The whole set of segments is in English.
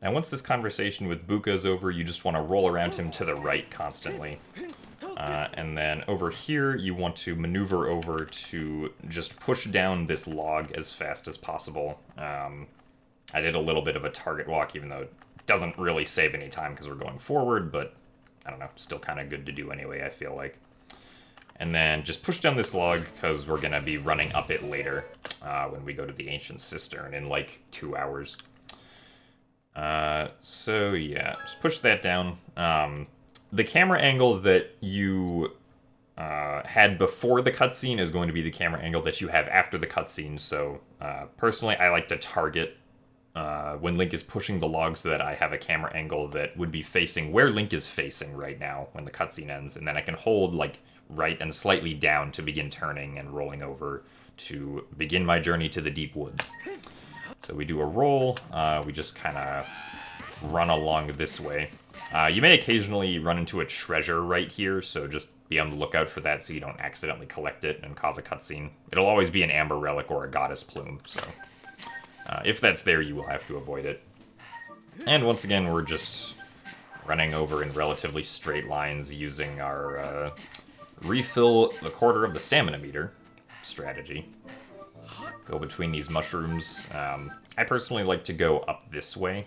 Now, once this conversation with Buka is over, you just want to roll around him to the right constantly. And then over here, you want to maneuver over to just push down this log as fast as possible. I did a little bit of a target walk, even though it doesn't really save any time because we're going forward, but I don't know, still kind of good to do anyway, I feel like. And then just push down this log because we're going to be running up it later when we go to the Ancient Cistern in like 2 hours. So yeah, just push that down. The camera angle that you had before the cutscene is going to be the camera angle that you have after the cutscene. So personally, I like to target when Link is pushing the log so that I have a camera angle that would be facing where Link is facing right now when the cutscene ends, and then I can hold like right and slightly down to begin turning and rolling over to begin my journey to the deep woods. So we do a roll, we just kind of run along this way. You may occasionally run into a treasure right here, so just be on the lookout for that so you don't accidentally collect it and cause a cutscene. It'll always be an amber relic or a goddess plume, so if that's there, you will have to avoid it. And once again, we're just running over in relatively straight lines using our refill a quarter of the stamina meter strategy. Go between these mushrooms. I personally like to go up this way,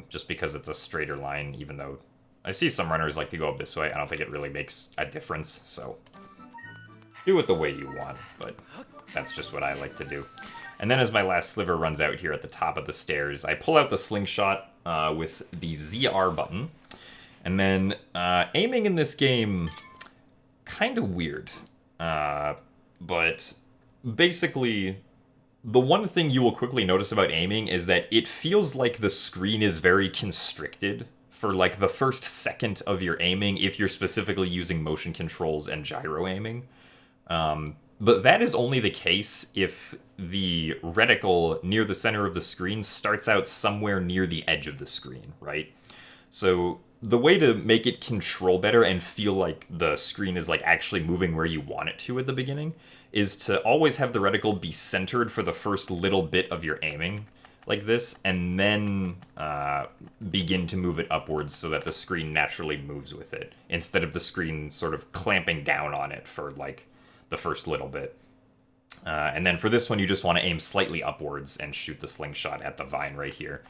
just because it's a straighter line, even though I see some runners like to go up this way. I don't think it really makes a difference, so do it the way you want, but that's just what I like to do. And then as my last sliver runs out here at the top of the stairs, I pull out the slingshot with the ZR button, and then aiming in this game, kind of weird, but basically, the one thing you will quickly notice about aiming is that it feels like the screen is very constricted for like the first second of your aiming if you're specifically using motion controls and gyro aiming. But that is only the case if the reticle near the center of the screen starts out somewhere near the edge of the screen, right? So the way to make it control better and feel like the screen is like actually moving where you want it to at the beginning is to always have the reticle be centered for the first little bit of your aiming like this, and then begin to move it upwards so that the screen naturally moves with it, instead of the screen sort of clamping down on it for like the first little bit. And then for this one, you just want to aim slightly upwards and shoot the slingshot at the vine right here.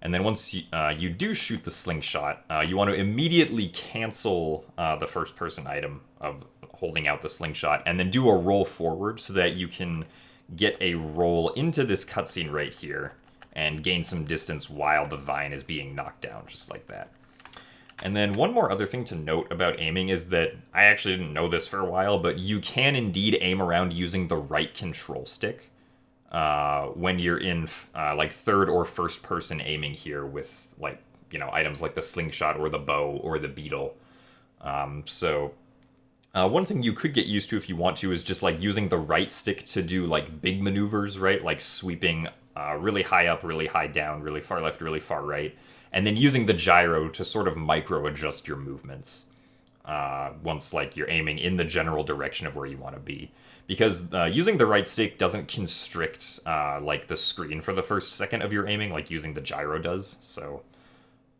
And then once you do shoot the slingshot, you want to immediately cancel the first-person item of holding out the slingshot, and then do a roll forward so that you can get a roll into this cutscene right here and gain some distance while the vine is being knocked down, just like that. And then one more other thing to note about aiming is that I actually didn't know this for a while, but you can indeed aim around using the right control stick when you're in like third or first person aiming here with like, you know, items like the slingshot or the bow or the beetle. So one thing you could get used to if you want to is just like using the right stick to do like big maneuvers, right? Like sweeping really high up, really high down, really far left, really far right. And then using the gyro to sort of micro adjust your movements once like you're aiming in the general direction of where you want to be. Because using the right stick doesn't constrict like the screen for the first second of your aiming like using the gyro does. So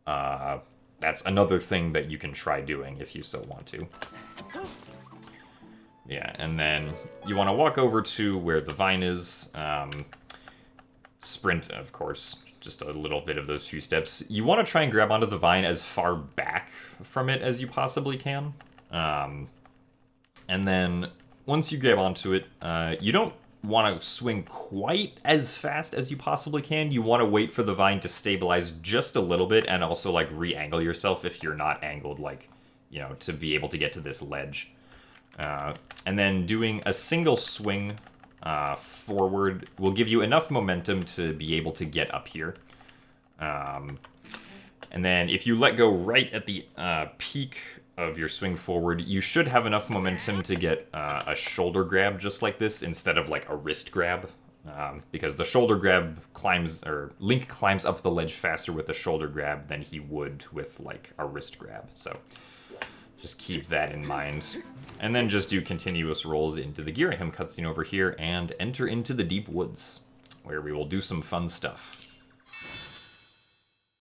that's another thing that you can try doing if you so want to. Yeah, and then you want to walk over to where the vine is. Sprint, of course. Just a little bit of those few steps. You want to try and grab onto the vine as far back from it as you possibly can. And then once you grab onto it, you don't want to swing quite as fast as you possibly can. You want to wait for the vine to stabilize just a little bit and also like re-angle yourself if you're not angled, like, you know, to be able to get to this ledge. And then doing a single swing forward will give you enough momentum to be able to get up here. And then if you let go right at the peak of your swing forward, you should have enough momentum to get a shoulder grab just like this instead of like a wrist grab. Because the shoulder grab Link climbs up the ledge faster with the shoulder grab than he would with like a wrist grab. So just keep that in mind. And then just do continuous rolls into the Girahim cutscene over here and enter into the deep woods, where we will do some fun stuff.